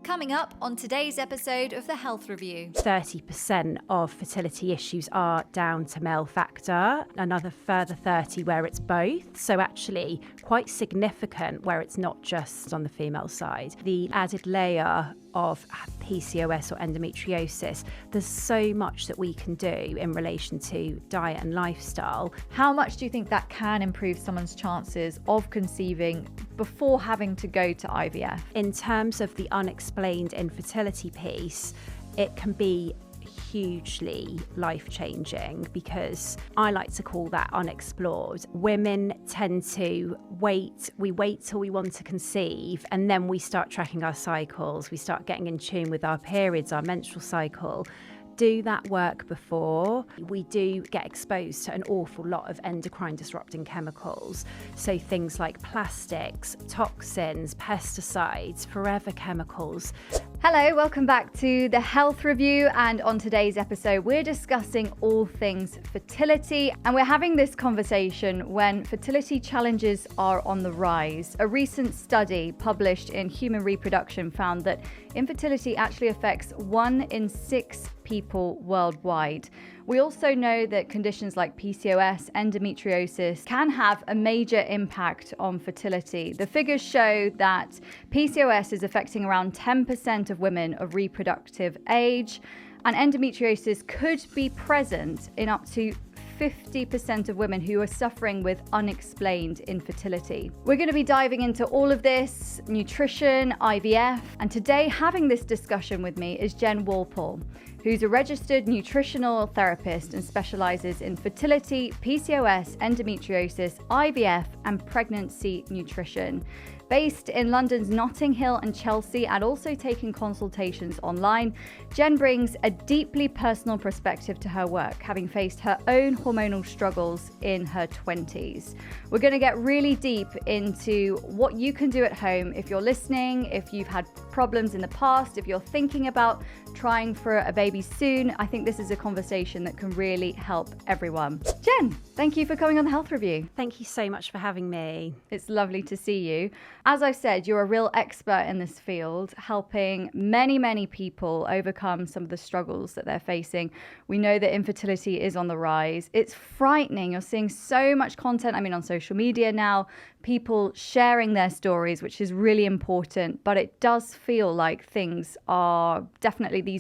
Coming up on today's episode of the Health Review. 30% of fertility issues are down to male factor, another further 30 where it's both. So actually quite significant where it's not just on the female side. The added layer of PCOS or endometriosis, there's so much that we can do in relation to diet and lifestyle. How much do you think that can improve someone's chances of conceiving before having to go to IVF? In terms of the unexplained infertility piece, it can be hugely life-changing because I like to call that unexplored. Women tend to wait till we want to conceive, and then we start tracking our cycles, we start getting in tune with our periods, our menstrual cycle. Do that work before. We do get exposed to an awful lot of endocrine disrupting chemicals. So things like plastics, toxins, pesticides, forever chemicals. Hello, welcome back to the Health Review, and on today's episode we're discussing all things fertility, and we're having this conversation when fertility challenges are on the rise. A recent study published in Human Reproduction found that infertility actually affects 1 in 6 people worldwide. We also know that conditions like PCOS, endometriosis can have a major impact on fertility. The figures show that PCOS is affecting around 10% of women of reproductive age, and endometriosis could be present in up to 50% of women who are suffering with unexplained infertility. We're going to be diving into all of this, nutrition, IVF, and today having this discussion with me is Jen Walpole, who's a registered nutritional therapist and specializes in fertility, PCOS, endometriosis, IVF, and pregnancy nutrition. Based in London's Notting Hill and Chelsea, and also taking consultations online, Jen brings a deeply personal perspective to her work, having faced her own hormonal struggles in her 20s. We're going to get really deep into what you can do at home if you're listening, if you've had problems in the past, if you're thinking about trying for a baby soon. I think this is a conversation that can really help everyone. Jen, thank you for coming on the Health Review. Thank you so much for having me. It's lovely to see you. As I said, you're a real expert in this field, helping many people overcome some of the struggles that they're facing. We know that infertility is on the rise. It's frightening. You're seeing so much content, on social media now, people sharing their stories, which is really important, but it does feel like these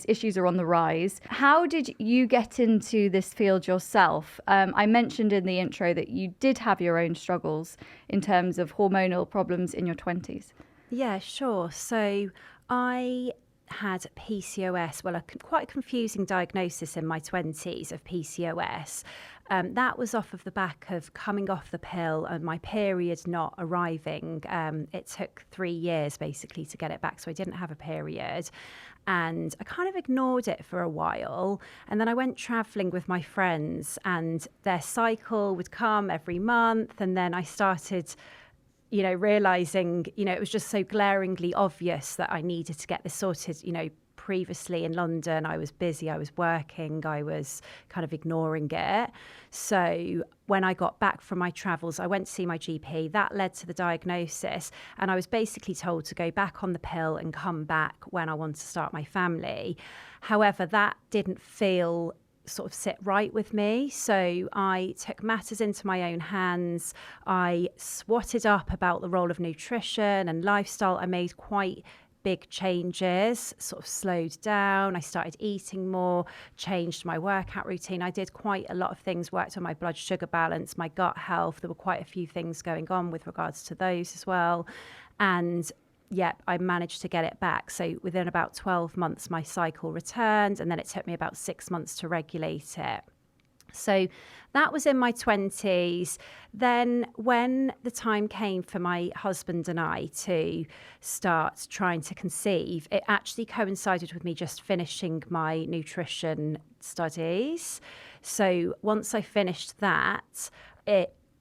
issues are on the rise. How did you get into this field yourself? I mentioned in the intro that you did have your own struggles in terms of hormonal problems in your 20s. Yeah, sure. So I had PCOS, quite a confusing diagnosis in my 20s of PCOS. That was off of the back of coming off the pill and my period not arriving. It took 3 years basically to get it back, so I didn't have a period. And I kind of ignored it for a while. And then I went traveling with my friends and their cycle would come every month. And then I started realizing, it was just so glaringly obvious that I needed to get this sorted. Previously in London, I was busy, I was working, I was kind of ignoring it. So when I got back from my travels, I went to see my GP. That led to the diagnosis. And I was basically told to go back on the pill and come back when I wanted to start my family. However, that didn't sit right with me. So I took matters into my own hands. I swatted up about the role of nutrition and lifestyle. I made quite big changes, slowed down. I started eating more, changed my workout routine. I did quite a lot of things, worked on my blood sugar balance, my gut health. There were quite a few things going on with regards to those as well. And I managed to get it back. So within about 12 months, my cycle returned, and then it took me about 6 months to regulate it. So that was in my 20s. Then when the time came for my husband and I to start trying to conceive, it actually coincided with me just finishing my nutrition studies. So once I finished that,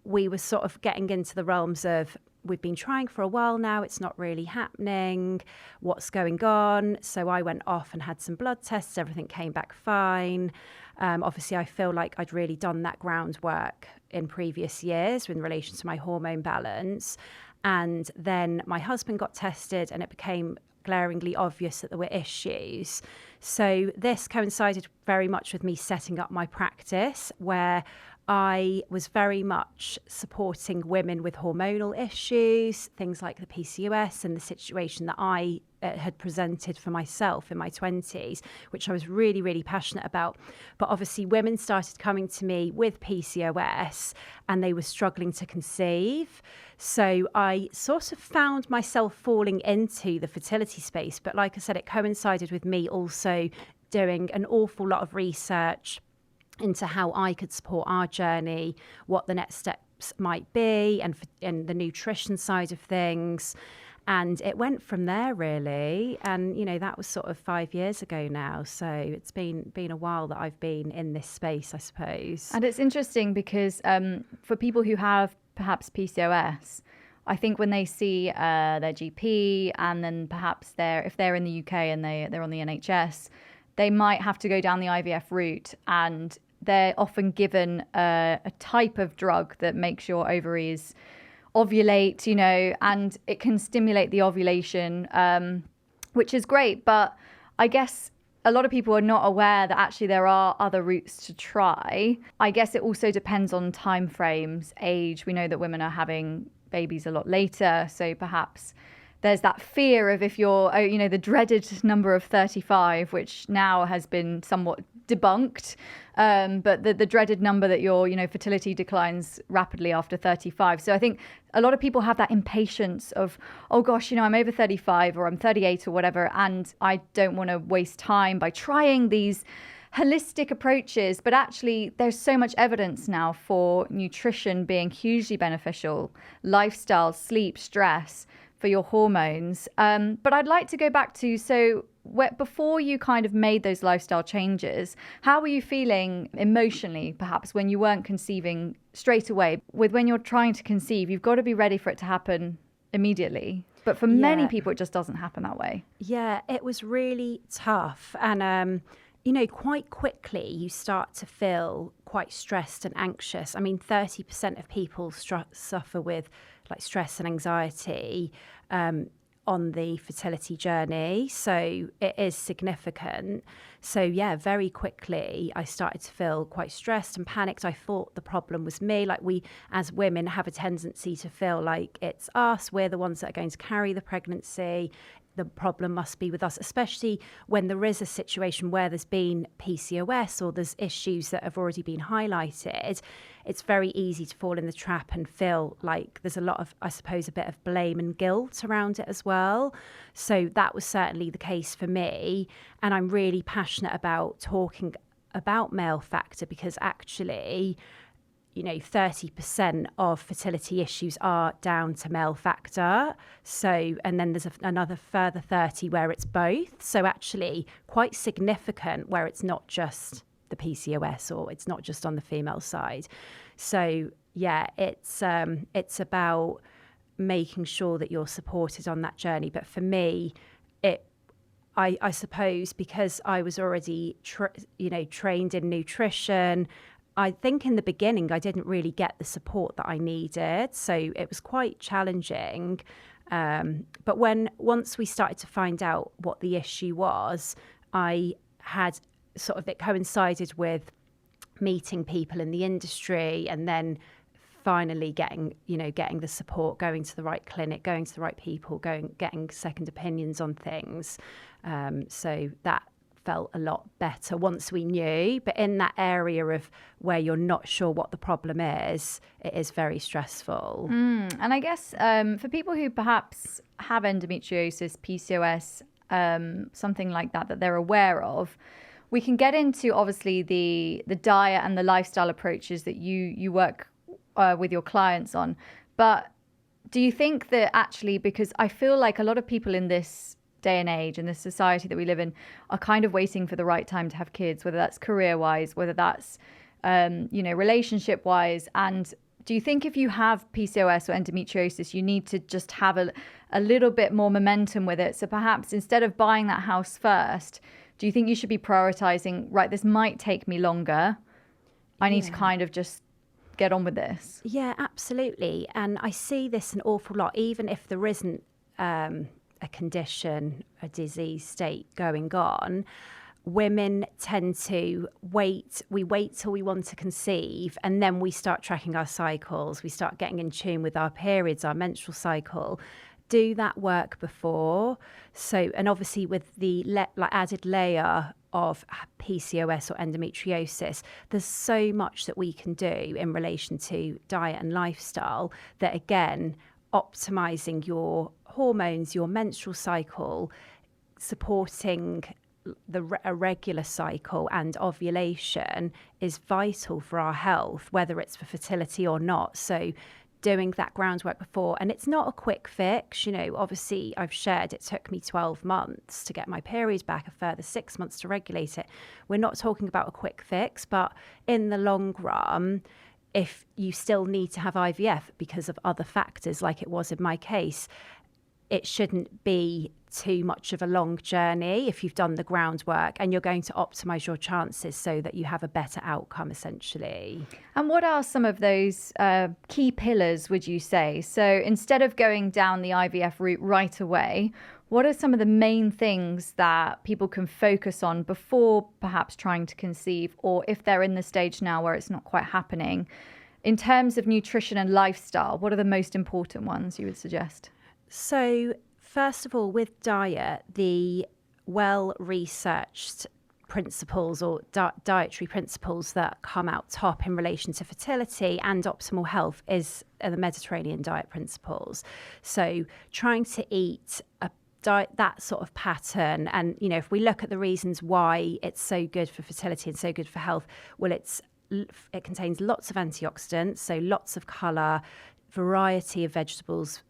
we were getting into the realms of, we've been trying for a while now, it's not really happening, what's going on? So I went off and had some blood tests, everything came back fine. Obviously, I feel like I'd really done that groundwork in previous years in relation to my hormone balance. And then my husband got tested and it became glaringly obvious that there were issues. So this coincided very much with me setting up my practice, where I was very much supporting women with hormonal issues, things like the PCOS and the situation that I had presented for myself in my 20s, which I was really, really passionate about. But obviously women started coming to me with PCOS and they were struggling to conceive. So I sort of found myself falling into the fertility space. But like I said, it coincided with me also doing an awful lot of research into how I could support our journey, what the next steps might be, and the nutrition side of things. And it went from there, really. And, you know, that was sort of 5 years ago now. So it's been a while that I've been in this space, I suppose. And it's interesting because for people who have perhaps PCOS, I think when they see their GP and then perhaps if they're in the UK and they're on the NHS, they might have to go down the IVF route, and they're often given a type of drug that makes your ovaries ovulate, you know, and it can stimulate the ovulation, which is great. But I guess a lot of people are not aware that actually there are other routes to try. I guess it also depends on timeframes, age. We know that women are having babies a lot later, so perhaps there's that fear of, if you're, you know, the dreaded number of 35, which now has been somewhat debunked, but the dreaded number that your, you know, fertility declines rapidly after 35. So I think a lot of people have that impatience of, oh gosh, you know, I'm over 35 or I'm 38 or whatever, and I don't want to waste time by trying these holistic approaches. But actually there's so much evidence now for nutrition being hugely beneficial, lifestyle, sleep, stress, for your hormones. But I'd like to go back to, so before you kind of made those lifestyle changes, how were you feeling emotionally, perhaps, when you weren't conceiving straight away? When you're trying to conceive, you've got to be ready for it to happen immediately. But for many people, it just doesn't happen that way. Yeah, it was really tough. And, you know, quite quickly, you start to feel quite stressed and anxious. I mean, 30% of people suffer with like stress and anxiety on the fertility journey. So it is significant. So yeah, very quickly I started to feel quite stressed and panicked. I thought the problem was me. Like, we as women have a tendency to feel like it's us. We're the ones that are going to carry the pregnancy. The problem must be with us, especially when there is a situation where there's been PCOS or there's issues that have already been highlighted. It's very easy to fall in the trap and feel like there's a lot of, I suppose, a bit of blame and guilt around it as well. So that was certainly the case for me. And I'm really passionate about talking about male factor, because actually, you know, 30% of fertility issues are down to male factor. So, and then there's another further 30 where it's both. So actually quite significant where it's not just the PCOS or it's not just on the female side. So yeah, it's about making sure that you're supported on that journey. But for me, I suppose because I was already, trained in nutrition, I think in the beginning I didn't really get the support that I needed, so it was quite challenging. But once we started to find out what the issue was, I had it coincided with meeting people in the industry, and then finally getting the support, going to the right clinic, going to the right people, getting second opinions on things. So that felt a lot better once we knew. But in that area of where you're not sure what the problem is, it is very stressful. And I guess for people who perhaps have endometriosis, PCOS, something like that they're aware of, we can get into obviously the diet and the lifestyle approaches that you work with your clients on. But do you think that actually, because I feel like a lot of people in this day and age, in this society that we live in, are kind of waiting for the right time to have kids, whether that's career-wise, whether that's, relationship-wise. And do you think if you have PCOS or endometriosis, you need to just have a little bit more momentum with it? So perhaps instead of buying that house first, do you think you should be prioritizing, right, this might take me longer. I need to kind of just get on with this. Yeah, absolutely. And I see this an awful lot, even if there isn't a condition, a disease state going on, women tend to wait till we want to conceive, and then we start tracking our cycles. We start getting in tune with our periods, our menstrual cycle. Do that work before. So, and obviously with the added layer of PCOS or endometriosis, there's so much that we can do in relation to diet and lifestyle that, again, optimizing your hormones, your menstrual cycle, supporting a regular cycle and ovulation is vital for our health, whether it's for fertility or not. So doing that groundwork before, and it's not a quick fix. Obviously I've shared it took me 12 months to get my periods back, a further 6 months to regulate it. We're not talking about a quick fix, but in the long run, if you still need to have IVF because of other factors, like it was in my case, it shouldn't be too much of a long journey if you've done the groundwork, and you're going to optimize your chances so that you have a better outcome, essentially. And what are some of those key pillars, would you say? So instead of going down the IVF route right away, what are some of the main things that people can focus on before perhaps trying to conceive, or if they're in the stage now where it's not quite happening? In terms of nutrition and lifestyle, what are the most important ones you would suggest? So, first of all, with diet, the well-researched principles or dietary principles that come out top in relation to fertility and optimal health are the Mediterranean diet principles. So, trying to eat a diet, that sort of pattern, and if we look at the reasons why it's so good for fertility and so good for health, well, it contains lots of antioxidants, so lots of colour, variety of vegetables,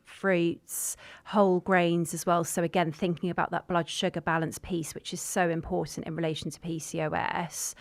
fruits, whole grains as well. So again, thinking about that blood sugar balance piece, which is so important in relation to PCOS.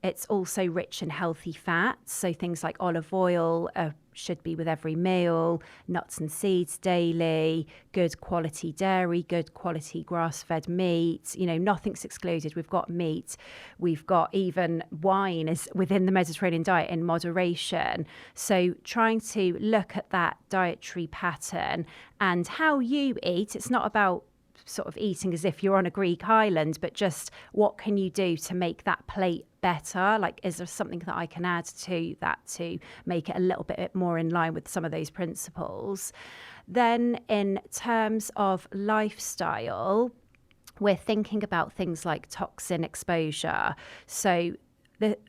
It's also rich in healthy fats, so things like olive oil should be with every meal, nuts and seeds daily, good quality dairy, good quality grass-fed meat. Nothing's excluded. We've got meat, we've got even wine is within the Mediterranean diet in moderation. So trying to look at that dietary pattern and how you eat. It's not about sort of eating as if you're on a Greek island, but just what can you do to make that plate better? Like, is there something that I can add to that to make it a little bit more in line with some of those principles? Then in terms of lifestyle, we're thinking about things like toxin exposure. So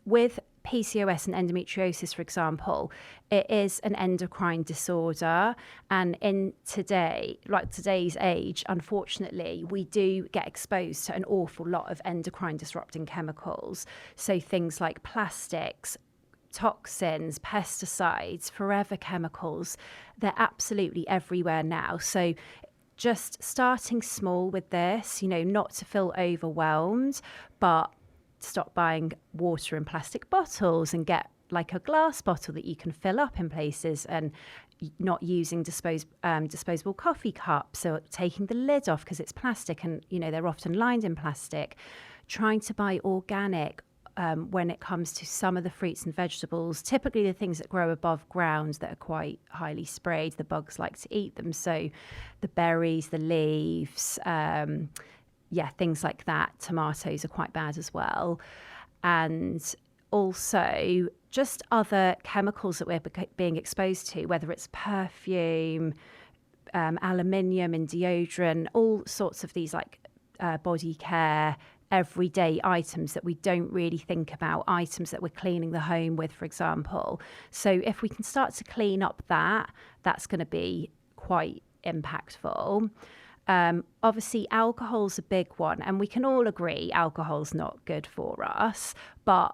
with PCOS and endometriosis, for example, it is an endocrine disorder. And in today's age, unfortunately, we do get exposed to an awful lot of endocrine disrupting chemicals. So things like plastics, toxins, pesticides, forever chemicals, they're absolutely everywhere now. So just starting small with this, not to feel overwhelmed, but stop buying water in plastic bottles and get like a glass bottle that you can fill up in places, and not using disposable coffee cups, or taking the lid off because it's plastic and they're often lined in plastic. Trying to buy organic when it comes to some of the fruits and vegetables, typically the things that grow above ground that are quite highly sprayed, the bugs like to eat them. So the berries, the leaves, things like that. Tomatoes are quite bad as well. And also just other chemicals that we're being exposed to, whether it's perfume, aluminium in deodorant, all sorts of these body care, everyday items that we don't really think about, items that we're cleaning the home with, for example. So if we can start to clean up that's going to be quite impactful. Obviously, alcohol's a big one, and we can all agree alcohol's not good for us, but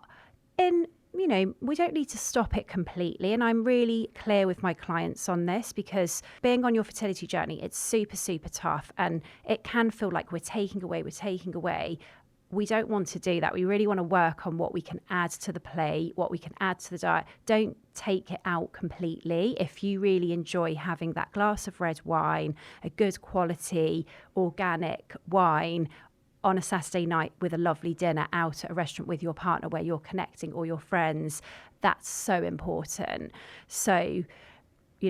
we don't need to stop it completely. And I'm really clear with my clients on this, because being on your fertility journey, it's super, super tough, and it can feel like we're taking away. We don't want to do that. We really want to work on what we can add to the plate, what we can add to the diet. Don't take it out completely. If you really enjoy having that glass of red wine, a good quality organic wine on a Saturday night with a lovely dinner out at a restaurant with your partner where you're connecting, or your friends, that's so important. So,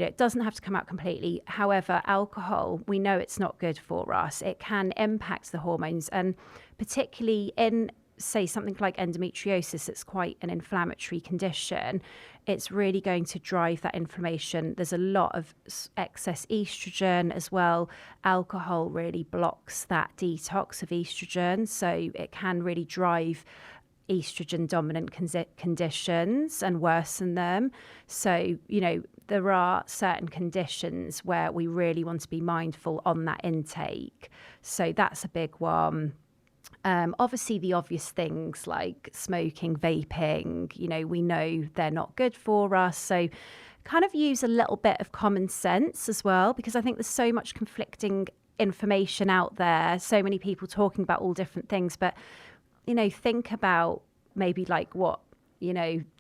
it doesn't have to come out completely. However, alcohol, we know it's not good for us. It can impact the hormones, and particularly in, say, something like endometriosis, it's quite an inflammatory condition. It's really going to drive that inflammation. There's a lot of excess estrogen as well. Alcohol really blocks that detox of estrogen, so it can really drive estrogen dominant conditions and worsen them. So, there are certain conditions where we really want to be mindful on that intake. So that's a big one. Obviously, the obvious things like smoking, vaping, we know they're not good for us. So kind of use a little bit of common sense as well, because I think there's so much conflicting information out there, so many people talking about all different things. But, think about maybe like what,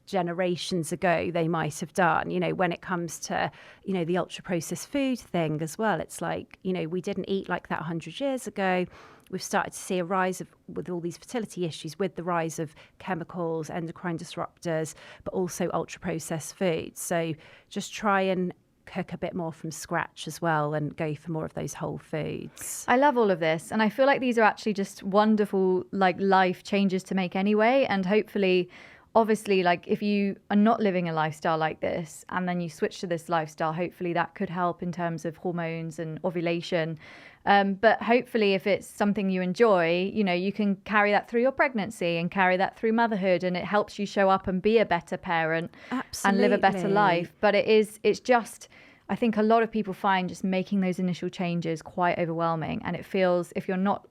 generations ago they might have done, when it comes to, the ultra processed food thing as well. It's like, we didn't eat like that 100 years ago. We've started to see a rise with all these fertility issues, with the rise of chemicals, endocrine disruptors, but also ultra processed foods. So just try and cook a bit more from scratch as well, and go for more of those whole foods. I love all of this, and I feel like these are actually just wonderful life changes to make anyway. And hopefully, obviously, if you are not living a lifestyle like this and then you switch to this lifestyle, hopefully that could help in terms of hormones and ovulation. But hopefully, if it's something you enjoy, you can carry that through your pregnancy and carry that through motherhood, and it helps you show up and be a better parent. Absolutely. And live a better life. But it's just, I think a lot of people find just making those initial changes quite overwhelming, and it feels, if you're not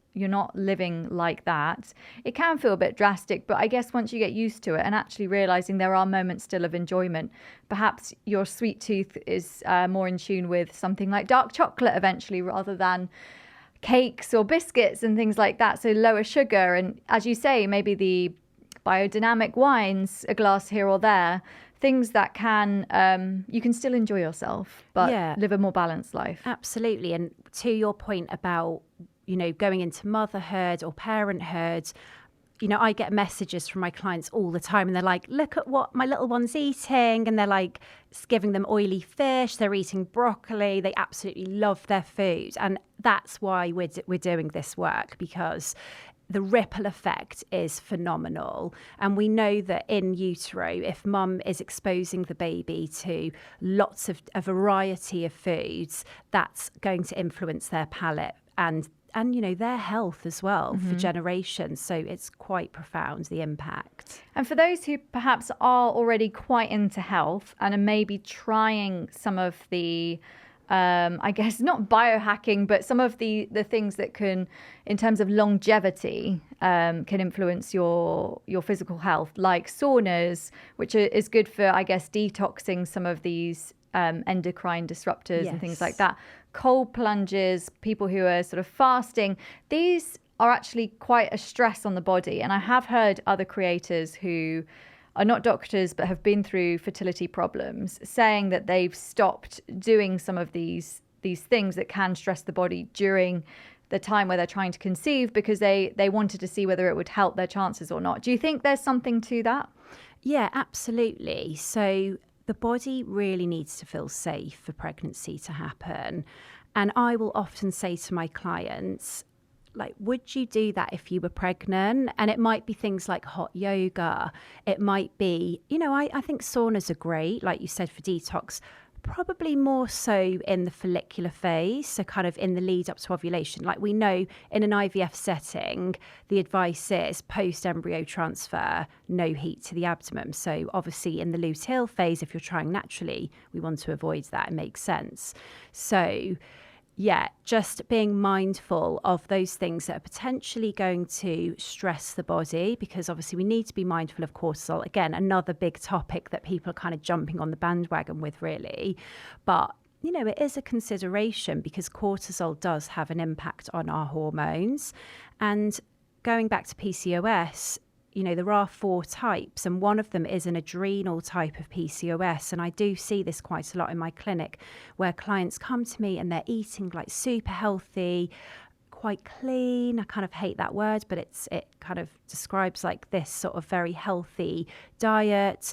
living like that, it can feel a bit drastic. But I guess once you get used to it and actually realizing there are moments still of enjoyment, perhaps your sweet tooth is more in tune with something like dark chocolate eventually, rather than cakes or biscuits and things like that. So lower sugar, and as you say, maybe the biodynamic wines, a glass here or there, things that can, you can still enjoy yourself, but live a more balanced life. Absolutely. And to your point about, going into motherhood or parenthood, I get messages from my clients all the time, and they're like, look at what my little one's eating. And they're like, it's giving them oily fish. They're eating broccoli. They absolutely love their food. And that's why we're doing this work, because the ripple effect is phenomenal. And we know that in utero, if mum is exposing the baby to lots of a variety of foods, that's going to influence their palate and their health as well for generations. So it's quite profound, the impact. And for those who perhaps are already quite into health and are maybe trying some of the I guess not biohacking, but some of the things that can, in terms of longevity, can influence your physical health, like saunas, which is good for, I guess, detoxing some of these endocrine disruptors and things like that. Cold plunges, people who are sort of fasting, these are actually quite a stress on the body. And I have heard other creators who are not doctors but have been through fertility problems saying that they've stopped doing some of these things that can stress the body during the time where they're trying to conceive, because they wanted to see whether it would help their chances or not. Do you think there's something to that? Yeah, absolutely. So the body really needs to feel safe for pregnancy to happen. And I will often say to my clients, like, would you do that if you were pregnant? And it might be things like hot yoga. It might be, I think saunas are great, like you said, for detox, probably more so in the follicular phase. So kind of in the lead up to ovulation. Like we know in an IVF setting, the advice is post embryo transfer, no heat to the abdomen. So obviously in the luteal phase, if you're trying naturally, we want to avoid that. It makes sense. So yeah, just being mindful of those things that are potentially going to stress the body, because obviously we need to be mindful of cortisol. Again, another big topic that people are kind of jumping on the bandwagon with, really. But, it is a consideration, because cortisol does have an impact on our hormones. And going back to PCOS, there are 4 types, and one of them is an adrenal type of PCOS. And I do see this quite a lot in my clinic, where clients come to me and they're eating like super healthy, quite clean. I kind of hate that word, but it kind of describes like this sort of very healthy diet,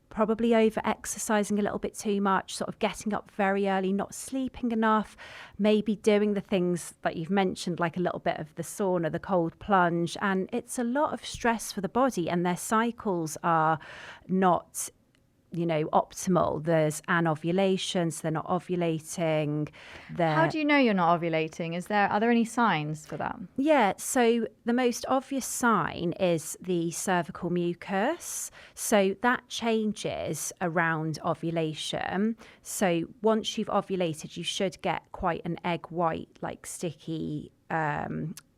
probably over exercising a little bit too much, sort of getting up very early, not sleeping enough, maybe doing the things that you've mentioned, like a little bit of the sauna, the cold plunge. And it's a lot of stress for the body, and their cycles are not optimal. There's anovulation, so they're not ovulating. How do you know you're not ovulating? Are there any signs for that? Yeah, so the most obvious sign is the cervical mucus. So that changes around ovulation. So once you've ovulated, you should get quite an egg white, like sticky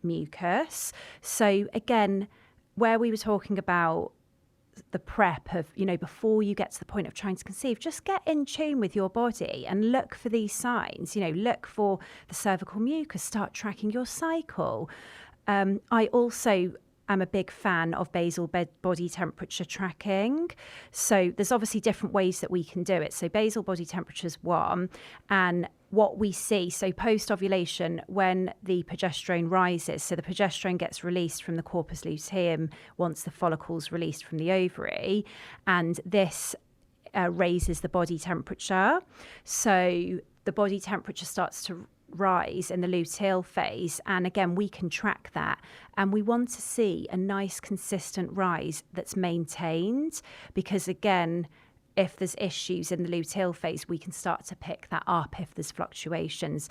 mucus. So again, where we were talking about the prep of, before you get to the point of trying to conceive, just get in tune with your body and look for these signs. Look for the cervical mucus, start tracking your cycle. I also am a big fan of basal body temperature tracking. So there's obviously different ways that we can do it. So basal body temperature is one, and what we see, so post-ovulation, when the progesterone rises, so the progesterone gets released from the corpus luteum once the follicle's released from the ovary, and this raises the body temperature. So the body temperature starts to rise in the luteal phase, and again, we can track that, and we want to see a nice consistent rise that's maintained, because again, if there's issues in the luteal phase, we can start to pick that up if there's fluctuations.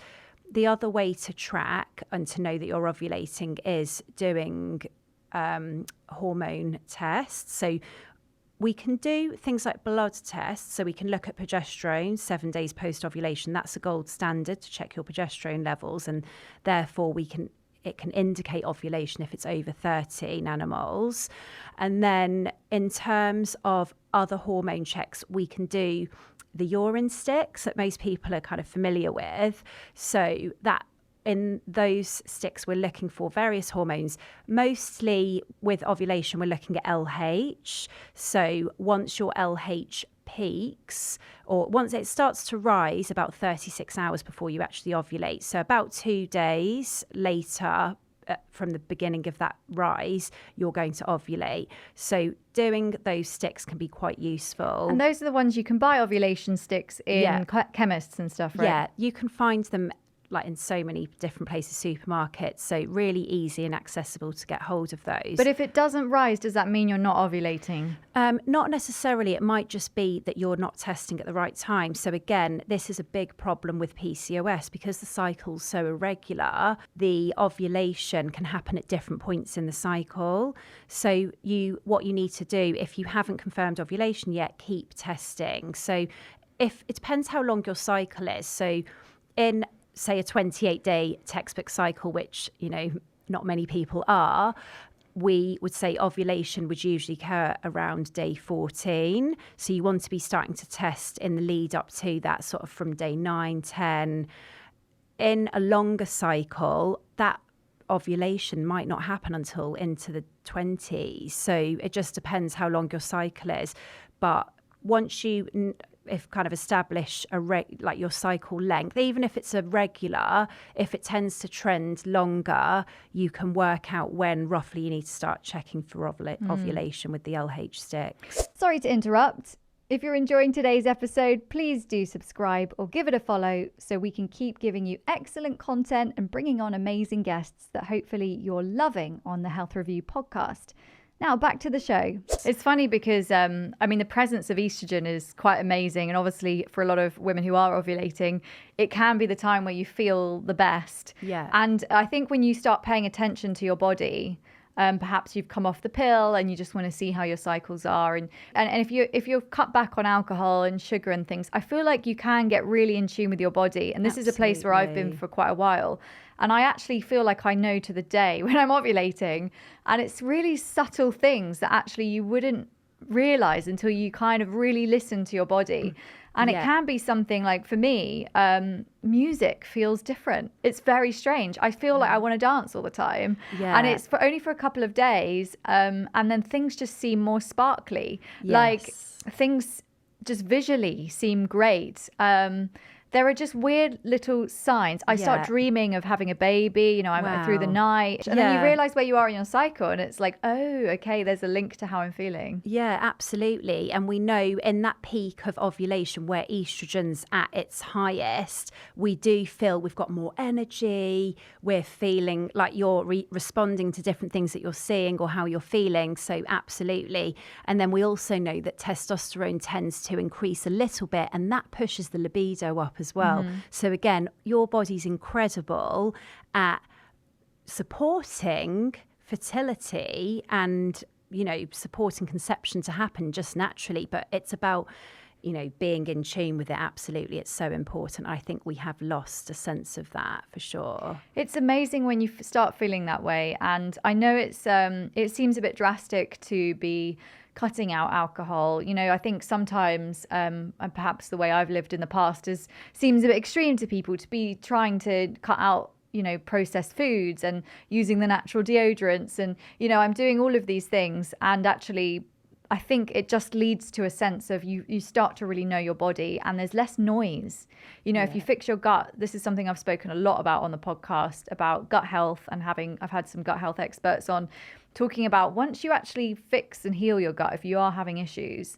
The other way to track and to know that you're ovulating is doing hormone tests. So we can do things like blood tests. So we can look at progesterone 7 days post-ovulation. That's a gold standard to check your progesterone levels, and therefore it can indicate ovulation if it's over 30 nanomoles. And then in terms of other hormone checks, we can do the urine sticks that most people are kind of familiar with. So that in those sticks, we're looking for various hormones. Mostly with ovulation, we're looking at LH. So once your LH peaks, or once it starts to rise about 36 hours before you actually ovulate, so about 2 days later from the beginning of that rise, you're going to ovulate. So doing those sticks can be quite useful. And those are the ones you can buy, ovulation sticks, in chemists and stuff, right? Yeah, you can find them like in so many different places, supermarkets, so really easy and accessible to get hold of those. But if it doesn't rise, does that mean you're not ovulating? Not necessarily. It might just be that you're not testing at the right time. So again, this is a big problem with PCOS because the cycle's so irregular. The ovulation can happen at different points in the cycle. So what you need to do, if you haven't confirmed ovulation yet, keep testing. So if it depends how long your cycle is. So in say a 28-day textbook cycle, which, not many people are, we would say ovulation would usually occur around day 14. So you want to be starting to test in the lead up to that, sort of from day 9, 10. In a longer cycle, that ovulation might not happen until into the 20s. So it just depends how long your cycle is. But once you establish your cycle length, even if it's irregular, if it tends to trend longer, you can work out when roughly you need to start checking for ovulation with the LH sticks. Sorry to interrupt. If you're enjoying today's episode, please do subscribe or give it a follow so we can keep giving you excellent content and bringing on amazing guests that hopefully you're loving on the Health Review podcast. Now, back to the show. It's funny because, the presence of estrogen is quite amazing. And obviously, for a lot of women who are ovulating, it can be the time where you feel the best. Yeah. And I think when you start paying attention to your body, perhaps you've come off the pill and you just want to see how your cycles are. And if you've cut back on alcohol and sugar and things, I feel like you can get really in tune with your body. And this is a place where I've been for quite a while. And I actually feel like I know to the day when I'm ovulating. And it's really subtle things that actually you wouldn't realize until you kind of really listen to your body. And it can be something like, for me, music feels different. It's very strange. I feel like I want to dance all the time. Yeah. And it's only for a couple of days. And then things just seem more sparkly. Yes. Like things just visually seem great. there are just weird little signs. I start dreaming of having a baby, you know, I'm through the night. And then you realize where you are in your cycle and it's like, oh, okay, there's a link to how I'm feeling. Yeah, absolutely. And we know in that peak of ovulation where estrogen's at its highest, we do feel we've got more energy. We're feeling like you're responding to different things that you're seeing or how you're feeling. So absolutely. And then we also know that testosterone tends to increase a little bit, and that pushes the libido up as well. So again, your body's incredible at supporting fertility and, you know, supporting conception to happen just naturally, but it's about, you know, being in tune with it. Absolutely, it's so important. I think we have lost a sense of that for sure. It's amazing when you start feeling that way, and I know it seems a bit drastic to be cutting out alcohol. You know, I think sometimes, and perhaps the way I've lived in the past seems a bit extreme to people, to be trying to cut out, you know, processed foods and using the natural deodorants. And, you know, I'm doing all of these things, and actually I think it just leads to a sense of you start to really know your body, and there's less noise. You know, if you fix your gut, this is something I've spoken a lot about on the podcast, about gut health, and I've had some gut health experts on, talking about once you actually fix and heal your gut, if you are having issues,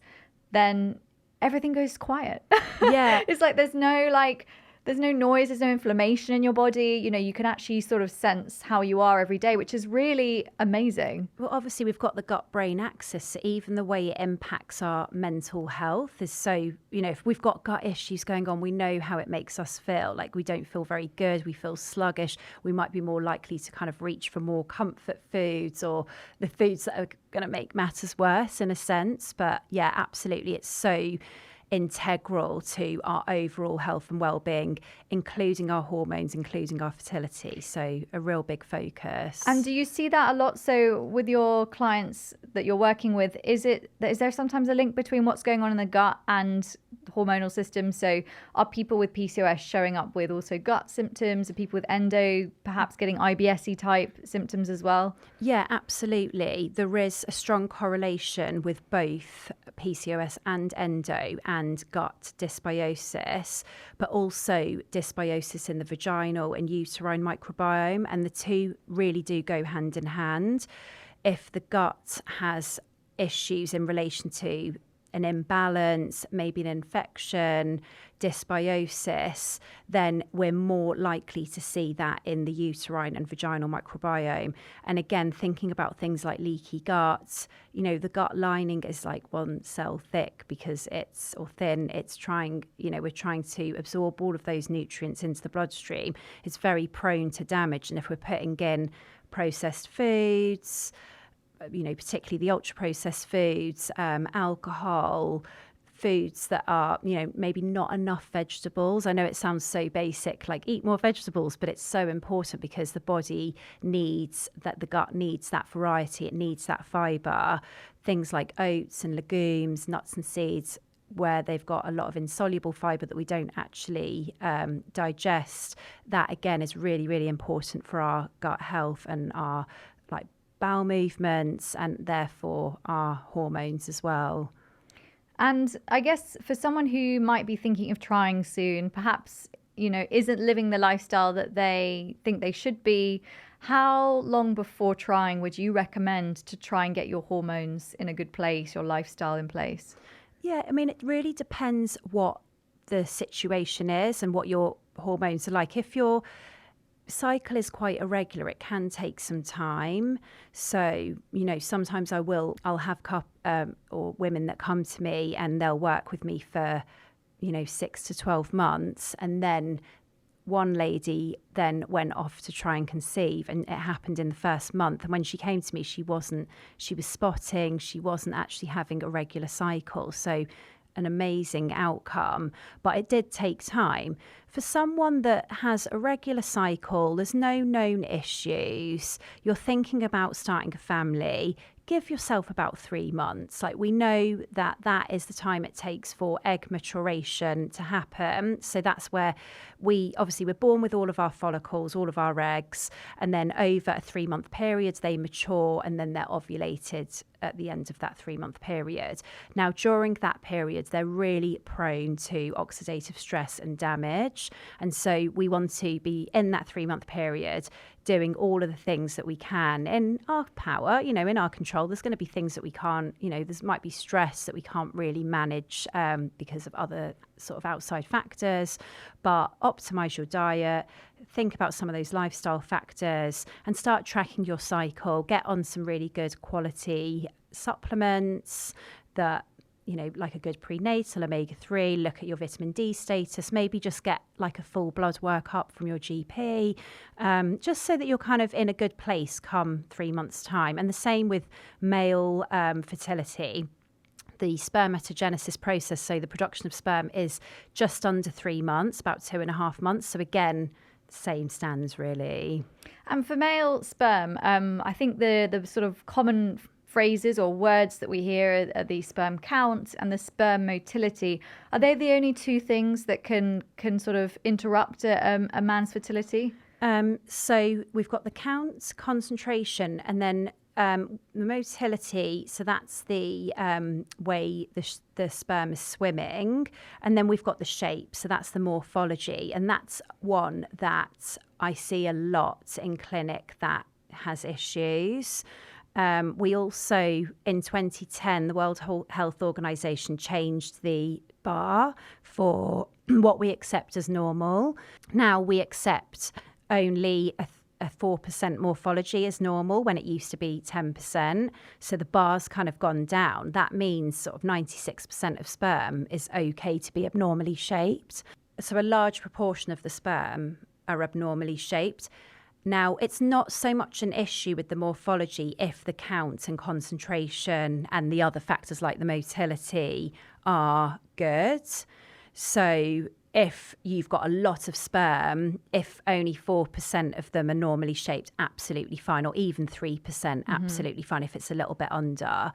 then everything goes quiet. Yeah. It's like there's no noise, there's no inflammation in your body. You know, you can actually sort of sense how you are every day, which is really amazing. Well, obviously, we've got the gut-brain axis, so even the way it impacts our mental health is so, you know, if we've got gut issues going on, we know how it makes us feel. Like we don't feel very good, we feel sluggish, we might be more likely to kind of reach for more comfort foods or the foods that are going to make matters worse in a sense. But yeah, absolutely, it's so integral to our overall health and well-being, including our hormones, including our fertility. So a real big focus. And do you see that a lot? So with your clients that you're working with, is there sometimes a link between what's going on in the gut and the hormonal system? So are people with PCOS showing up with also gut symptoms? Are people with endo perhaps getting IBS-y type symptoms as well? Yeah, absolutely. There is a strong correlation with both PCOS and endo and gut dysbiosis, but also dysbiosis in the vaginal and uterine microbiome, and the two really do go hand in hand. If the gut has issues in relation to an imbalance, maybe an infection, dysbiosis, then we're more likely to see that in the uterine and vaginal microbiome. And again, thinking about things like leaky gut, you know, the gut lining is like one cell thick because or thin. It's trying, you know, we're trying to absorb all of those nutrients into the bloodstream. It's very prone to damage. And if we're putting in processed foods, you know, particularly the ultra-processed foods, alcohol, foods that are, you know, maybe not enough vegetables. I know it sounds so basic, like eat more vegetables, but it's so important because the body needs that, the gut needs that variety, it needs that fibre. Things like oats and legumes, nuts and seeds, where they've got a lot of insoluble fibre that we don't actually digest. That, again, is really, really important for our gut health and our bowel movements and therefore our hormones as well. And I guess for someone who might be thinking of trying soon, perhaps, you know, isn't living the lifestyle that they think they should be, how long before trying would you recommend to try and get your hormones in a good place, your lifestyle in place? Yeah, I mean, it really depends what the situation is and what your hormones are like. If your cycle is quite irregular, it can take some time. So, you know, sometimes I'll have or women that come to me and they'll work with me for, you know, 6 to 12 months. And then one lady then went off to try and conceive, and it happened in the first month. And when she came to me, she was spotting, she wasn't actually having a regular cycle. So an amazing outcome, but it did take time. For someone that has a regular cycle, there's no known issues, you're thinking about starting a family, give yourself about 3 months. Like, we know that that is the time it takes for egg maturation to happen. So that's where we're born with all of our follicles, all of our eggs, and then over a 3-month period, they mature and then they're ovulated at the end of that 3-month period. Now, during that period, they're really prone to oxidative stress and damage. And so we want to be in that 3-month period doing all of the things that we can in our power, in our control. There's going to be things that we can't, there might be stress that we can't really manage because of other sort of outside factors, but optimize your diet, think about some of those lifestyle factors and start tracking your cycle. Get on some really good quality supplements that, like a good prenatal omega-3, look at your vitamin D status, maybe just get like a full blood workup from your GP, just so that you're kind of in a good place come 3 months' time. And the same with male fertility. The spermatogenesis process, so the production of sperm, is just under 3 months, about 2.5 months. So again, same stands really. And for male sperm, I think the sort of common phrases or words that we hear are the sperm count and the sperm motility. Are they the only two things that can sort of interrupt a man's fertility? So we've got the count, concentration, and then the motility. So that's the way the sperm is swimming. And then we've got the shape. So that's the morphology. And that's one that I see a lot in clinic that has issues. We also, in 2010, the World Health Organization changed the bar for what we accept as normal. Now we accept only a 4% morphology as normal when it used to be 10%. So the bar's kind of gone down. That means sort of 96% of sperm is okay to be abnormally shaped. So a large proportion of the sperm are abnormally shaped. Now, it's not so much an issue with the morphology if the count and concentration and the other factors like the motility are good. So if you've got a lot of sperm, if only 4% of them are normally shaped, absolutely fine, or even 3%, absolutely fine if it's a little bit under.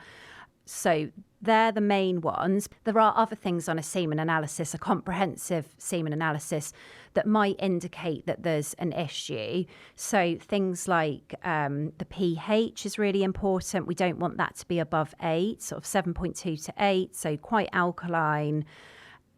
So they're the main ones. There are other things on a semen analysis, a comprehensive semen analysis, that might indicate that there's an issue. So things like the pH is really important. We don't want that to be above 8, sort of 7.2 to 8, so quite alkaline.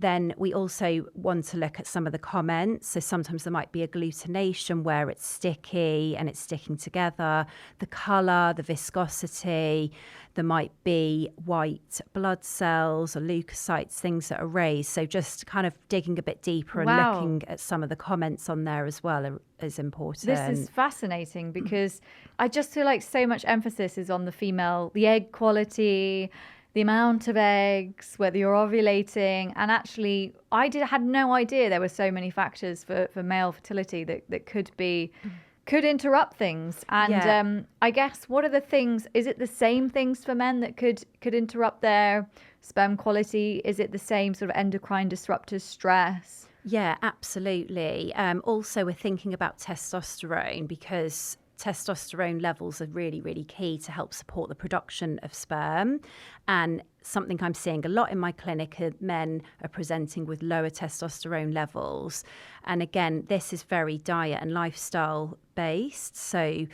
Then we also want to look at some of the comments. So sometimes there might be agglutination where it's sticky and it's sticking together. The colour, the viscosity. There might be white blood cells or leukocytes, things that are raised. So just kind of digging a bit deeper and looking at some of the comments on there as well is important. This is fascinating because I just feel like so much emphasis is on the egg quality, the amount of eggs, whether you're ovulating. And actually, I had no idea there were so many factors for male fertility that could interrupt things. And I guess, what are the things? Is it the same things for men that could interrupt their sperm quality? Is it the same sort of endocrine disruptors, stress? Yeah, absolutely. Also, we're thinking about testosterone because testosterone levels are really, really key to help support the production of sperm. And something I'm seeing a lot in my clinic are men are presenting with lower testosterone levels. And again, this is very diet and lifestyle based. So,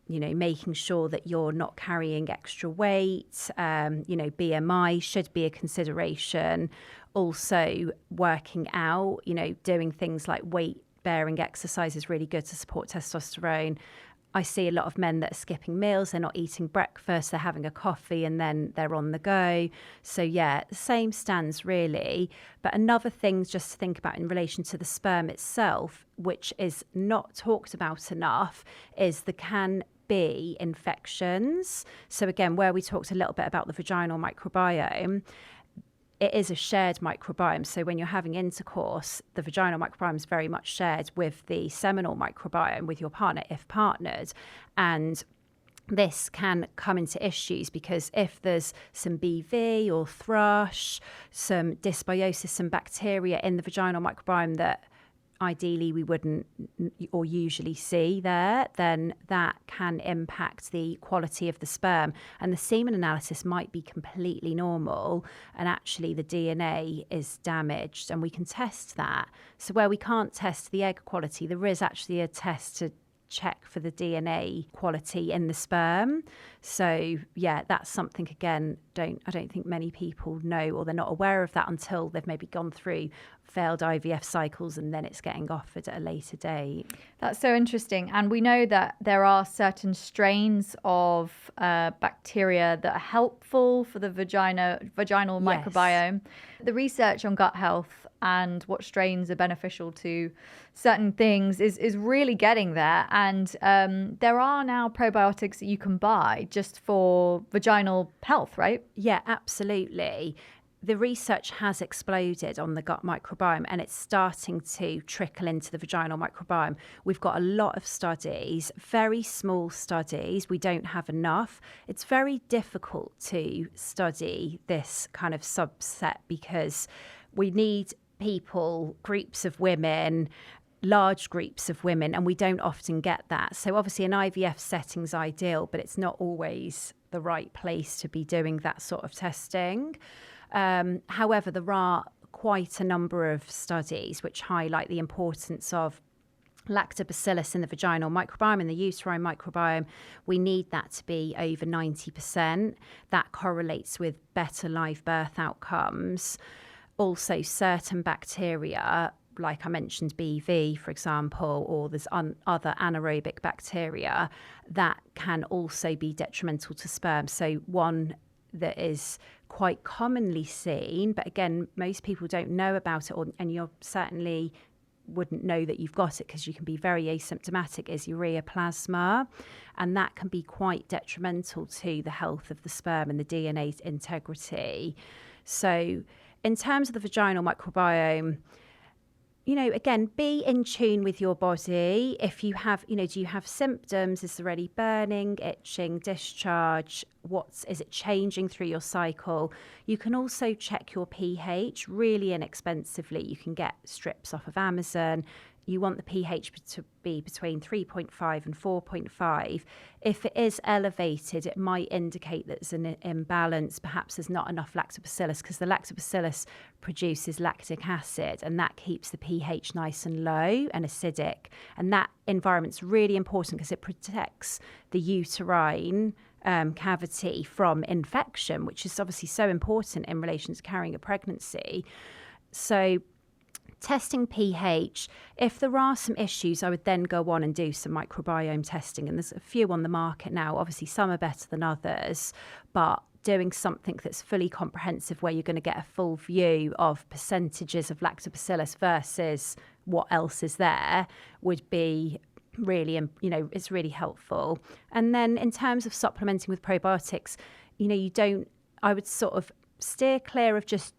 making sure that you're not carrying extra weight, BMI should be a consideration. Also working out, doing things like weight-bearing exercise is really good to support testosterone. I see a lot of men that are skipping meals. They're not eating breakfast. They're having a coffee and then they're on the go. So yeah, the same stands really. But another thing just to think about in relation to the sperm itself, which is not talked about enough, is there can be infections. So again, where we talked a little bit about the vaginal microbiome, it is a shared microbiome. So when you're having intercourse, the vaginal microbiome is very much shared with the seminal microbiome with your partner, if partnered. And this can come into issues because if there's some BV or thrush, some dysbiosis, some bacteria in the vaginal microbiome that ideally we wouldn't or usually see there, then that can impact the quality of the sperm. And the semen analysis might be completely normal and actually the DNA is damaged, and we can test that. So where we can't test the egg quality, there is actually a test to check for the DNA quality in the sperm. So yeah, that's something, again, I don't think many people know, or they're not aware of that until they've maybe gone through failed IVF cycles and then it's getting offered at a later date. That's so interesting. And we know that there are certain strains of bacteria that are helpful for the vaginal microbiome. The research on gut health and what strains are beneficial to certain things is really getting there. And there are now probiotics that you can buy just for vaginal health, right? Yeah, absolutely. The research has exploded on the gut microbiome, and it's starting to trickle into the vaginal microbiome. We've got a lot of studies, very small studies. We don't have enough. It's very difficult to study this kind of subset because we need people, groups of women, large groups of women, and we don't often get that. So obviously an IVF setting's ideal, but it's not always the right place to be doing that sort of testing. However, there are quite a number of studies which highlight the importance of lactobacillus in the vaginal microbiome, in the uterine microbiome. We need that to be over 90%. That correlates with better live birth outcomes. Also, certain bacteria, like I mentioned, BV, for example, or there's other anaerobic bacteria that can also be detrimental to sperm. So one that is quite commonly seen, but again, most people don't know about it, and you certainly wouldn't know that you've got it because you can be very asymptomatic, is ureaplasma, and that can be quite detrimental to the health of the sperm and the DNA integrity. So in terms of the vaginal microbiome, you know, again, be in tune with your body. If you have, you know, do you have symptoms? Is there any burning, itching, discharge? Is it changing through your cycle? You can also check your pH really inexpensively. You can get strips off of Amazon. You want the pH to be between 3.5 and 4.5. If it is elevated, it might indicate that there's an imbalance. Perhaps there's not enough lactobacillus, because the lactobacillus produces lactic acid, and that keeps the pH nice and low and acidic. And that environment's really important because it protects the uterine cavity from infection, which is obviously so important in relation to carrying a pregnancy. So testing pH, if there are some issues, I would then go on and do some microbiome testing. And there's a few on the market now. Obviously, some are better than others, but doing something that's fully comprehensive where you're going to get a full view of percentages of lactobacillus versus what else is there would be really, you know, it's really helpful. And then in terms of supplementing with probiotics, you know, I would sort of steer clear of just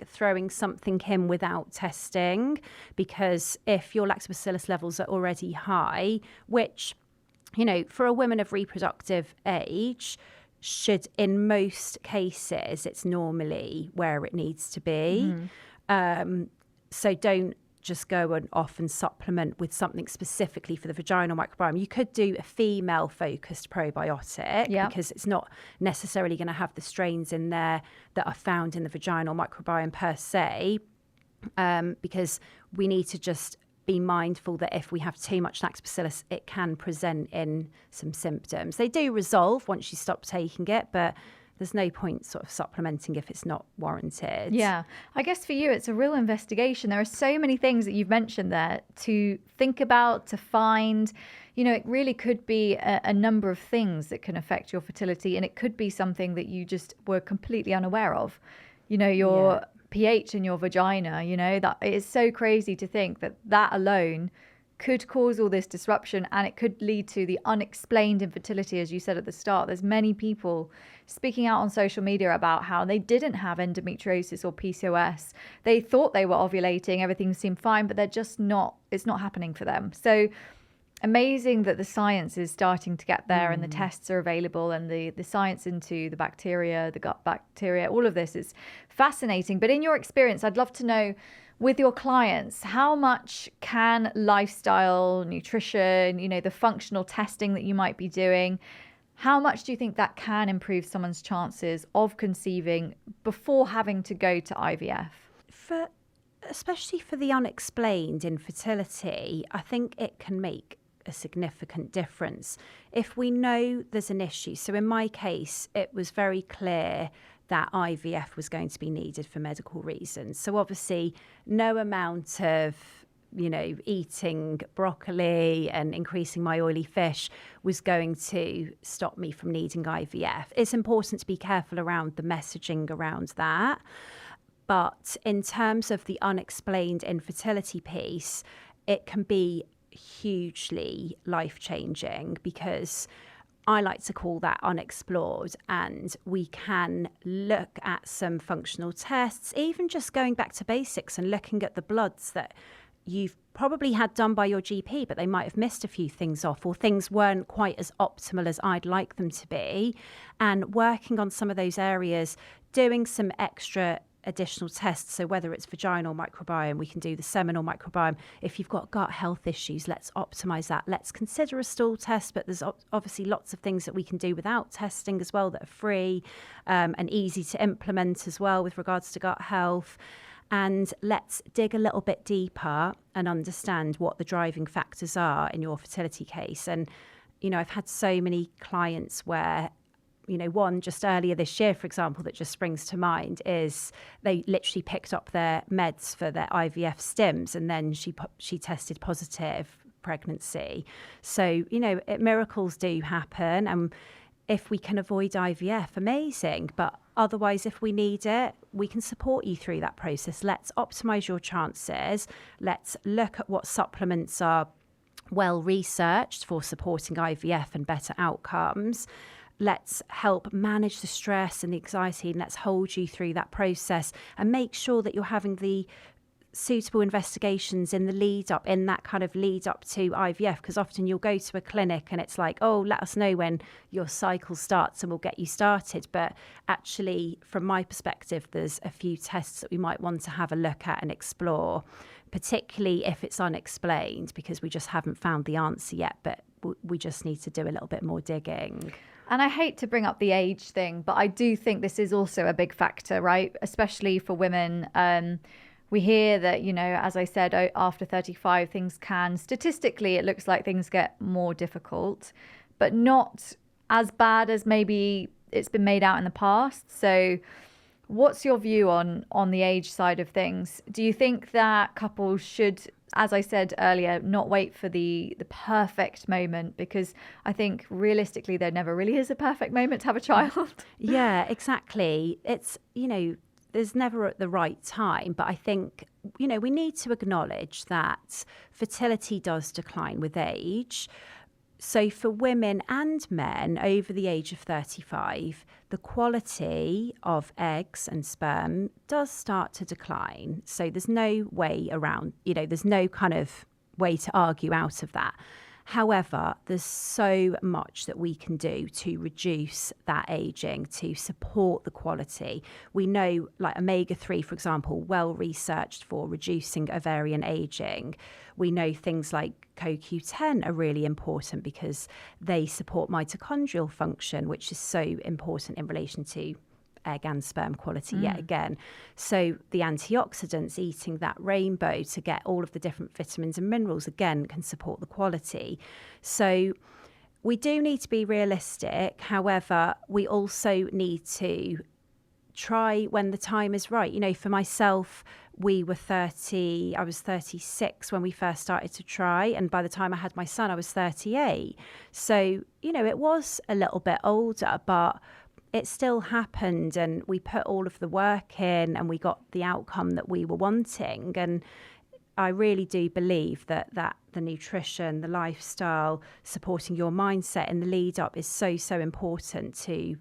throwing something in without testing, because if your lactobacillus levels are already high, which, you know, for a woman of reproductive age should, in most cases, it's normally where it needs to be. So don't just go and off and supplement with something specifically for the vaginal microbiome. You could do a female-focused probiotic because it's not necessarily going to have the strains in there that are found in the vaginal microbiome per se, because we need to just be mindful that if we have too much lactobacillus, it can present in some symptoms. They do resolve once you stop taking it, but there's no point sort of supplementing if it's not warranted. Yeah. I guess for you, it's a real investigation. There are so many things that you've mentioned there to think about, to find. You know, it really could be a number of things that can affect your fertility, and it could be something that you just were completely unaware of. You know, your pH in your vagina, you know, that it is so crazy to think that alone could cause all this disruption, and it could lead to the unexplained infertility, as you said at the start. There's many people speaking out on social media about how they didn't have endometriosis or PCOS. They thought they were ovulating, everything seemed fine, but they're just not, it's not happening for them. So amazing that the science is starting to get there and the tests are available, and the science into the bacteria, the gut bacteria, all of this is fascinating. But in your experience, I'd love to know, with your clients, how much can lifestyle, nutrition, the functional testing that you might be doing, how much do you think that can improve someone's chances of conceiving before having to go to IVF? Especially for the unexplained infertility, I think it can make a significant difference if we know there's an issue. So in my case, it was very clear that IVF was going to be needed for medical reasons. So obviously, no amount of eating broccoli and increasing my oily fish was going to stop me from needing IVF. It's important to be careful around the messaging around that. But in terms of the unexplained infertility piece, it can be hugely life-changing, because I like to call that unexplored, and we can look at some functional tests, even just going back to basics and looking at the bloods that you've probably had done by your GP, but they might have missed a few things off, or things weren't quite as optimal as I'd like them to be, and working on some of those areas, doing some extra additional tests. So whether it's vaginal microbiome, we can do the seminal microbiome. If you've got gut health issues, let's optimize that. Let's consider a stool test, but there's obviously lots of things that we can do without testing as well that are free and easy to implement as well with regards to gut health. And let's dig a little bit deeper and understand what the driving factors are in your fertility case. And, I've had so many clients where, one just earlier this year, for example, that just springs to mind is they literally picked up their meds for their IVF stims, and then she tested positive pregnancy. So, miracles do happen. And if we can avoid IVF, amazing. But otherwise, if we need it, we can support you through that process. Let's optimize your chances. Let's look at what supplements are well researched for supporting IVF and better outcomes. Let's help manage the stress and the anxiety, and let's hold you through that process and make sure that you're having the suitable investigations in the lead up, in that kind of lead up to IVF, because often you'll go to a clinic and it's like, oh, let us know when your cycle starts and we'll get you started. But actually, from my perspective, there's a few tests that we might want to have a look at and explore, particularly if it's unexplained, because we just haven't found the answer yet, but we just need to do a little bit more digging. And I hate to bring up the age thing, but I do think this is also a big factor, right? Especially for women. We hear that, as I said, after 35, things can, statistically, it looks like things get more difficult, but not as bad as maybe it's been made out in the past. So what's your view on the age side of things? Do you think that couples should, as I said earlier, not wait for the perfect moment? Because I think realistically, there never really is a perfect moment to have a child. Yeah, exactly. It's, there's never at the right time. But I think, we need to acknowledge that fertility does decline with age. So for women and men over the age of 35, the quality of eggs and sperm does start to decline. So there's no way around, there's no kind of way to argue out of that. However, there's so much that we can do to reduce that aging, to support the quality. We know, like omega-3, for example, well researched for reducing ovarian aging. We know things like CoQ10 are really important because they support mitochondrial function, which is so important in relation to egg and sperm quality yet again. So the antioxidants, eating that rainbow to get all of the different vitamins and minerals, again, can support the quality. So we do need to be realistic. However, we also need to try when the time is right. For myself, I was 36 when we first started to try. And by the time I had my son, I was 38. So, it was a little bit older, but it still happened, and we put all of the work in and we got the outcome that we were wanting. And I really do believe that the nutrition, the lifestyle, supporting your mindset in the lead up is so, so important to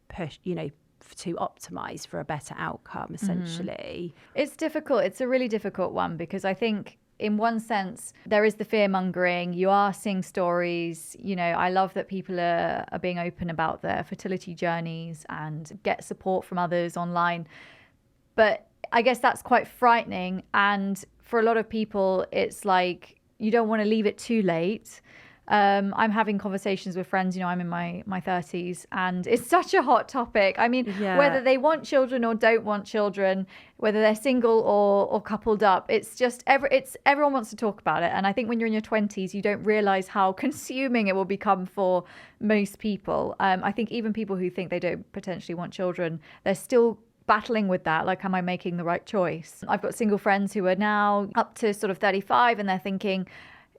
push, to optimize for a better outcome, essentially. It's difficult. It's a really difficult one, because I think in one sense, there is the fear mongering. You are seeing stories. I love that people are being open about their fertility journeys and get support from others online. But I guess that's quite frightening. And for a lot of people, it's like you don't want to leave it too late. I'm having conversations with friends, I'm in my 30s, and it's such a hot topic. I mean, whether they want children or don't want children, whether they're single or coupled up, it's just everyone wants to talk about it. And I think when you're in your 20s, you don't realize how consuming it will become for most people. I think even people who think they don't potentially want children, they're still battling with that. Like, am I making the right choice? I've got single friends who are now up to sort of 35, and they're thinking,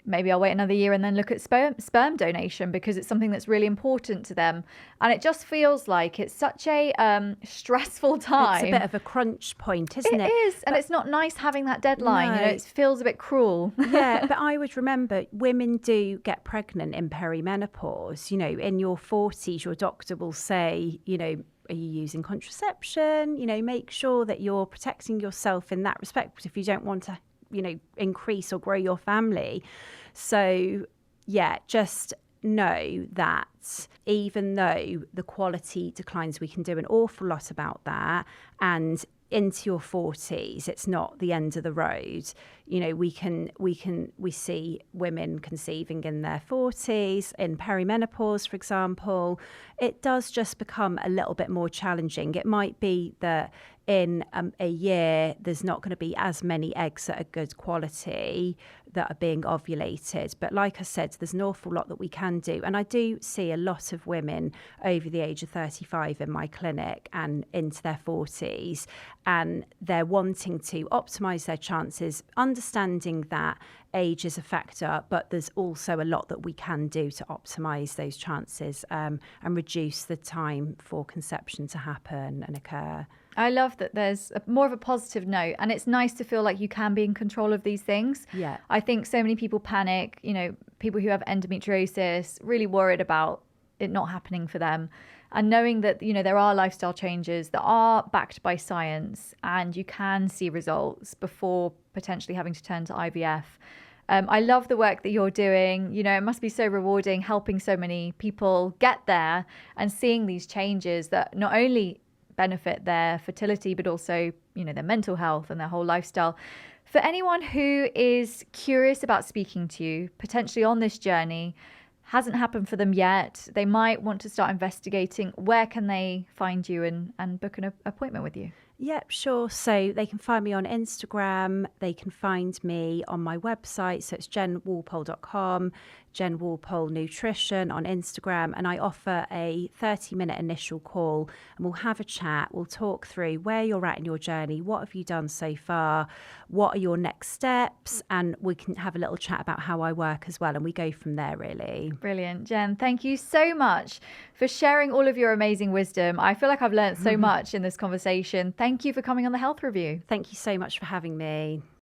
maybe I'll wait another year and then look at sperm donation because it's something that's really important to them. And it just feels like it's such a stressful time. It's a bit of a crunch point, isn't it? It is. And it's not nice having that deadline. No. It feels a bit cruel. Yeah, but I would remember women do get pregnant in perimenopause. In your 40s, your doctor will say, are you using contraception? Make sure that you're protecting yourself in that respect, because if you don't want to increase or grow your family. So just know that even though the quality declines, we can do an awful lot about that. And into your 40s, it's not the end of the road. We see women conceiving in their 40s, in perimenopause, for example. It does just become a little bit more challenging. It might be that in a year, there's not going to be as many eggs that are good quality that are being ovulated. But like I said, there's an awful lot that we can do. And I do see a lot of women over the age of 35 in my clinic and into their 40s, and they're wanting to optimise their chances, understanding that age is a factor, but there's also a lot that we can do to optimise those chances and reduce the time for conception to happen and occur. I love that there's more of a positive note, and it's nice to feel like you can be in control of these things. Yeah. I think so many people panic, people who have endometriosis, really worried about it not happening for them. And knowing that, there are lifestyle changes that are backed by science and you can see results before potentially having to turn to IVF. I love the work that you're doing. It must be so rewarding helping so many people get there and seeing these changes that not only benefit their fertility, but also, their mental health and their whole lifestyle. For anyone who is curious about speaking to you, potentially on this journey, hasn't happened for them yet, they might want to start investigating, where can they find you and book an appointment with you? Yep, sure. So they can find me on Instagram. They can find me on my website. So it's jenwalpole.com, Jen Walpole Nutrition on Instagram. And I offer a 30-minute initial call, and we'll have a chat. We'll talk through where you're at in your journey. What have you done so far? What are your next steps? And we can have a little chat about how I work as well. And we go from there, really. Brilliant. Jen, thank you so much for sharing all of your amazing wisdom. I feel like I've learned so much in this conversation. Thank you for coming on the Health Review. Thank you so much for having me.